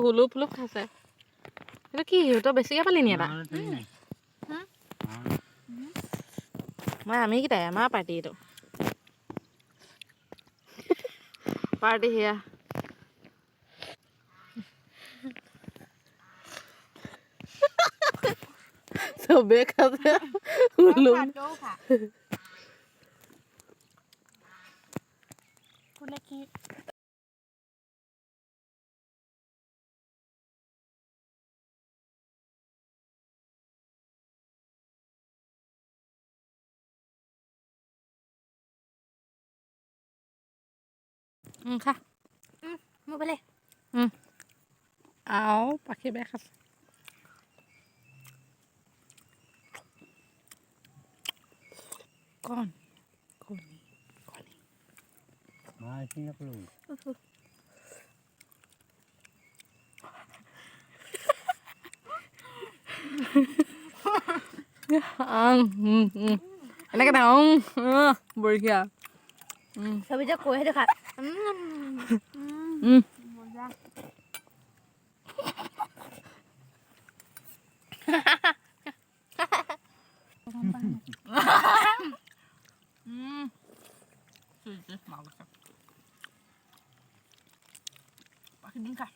হুলুপ হুলুপ খাইছে এইটো কি তই বেছিকৈ পালি নি এটা মই আমি কেইটাই আমাৰ পাৰ্টি এইটো পাৰ্টি সেয়া চবে খাইছে হুলুপ কোনে কি খা মোৰ বোলে আও পাখি বেয়া খাইছে কণ কণী কণী এনেকে ডাঙৰ বঢ়িয়া চবে যে কৈ সেইটো খা মজা পাখি দিন খা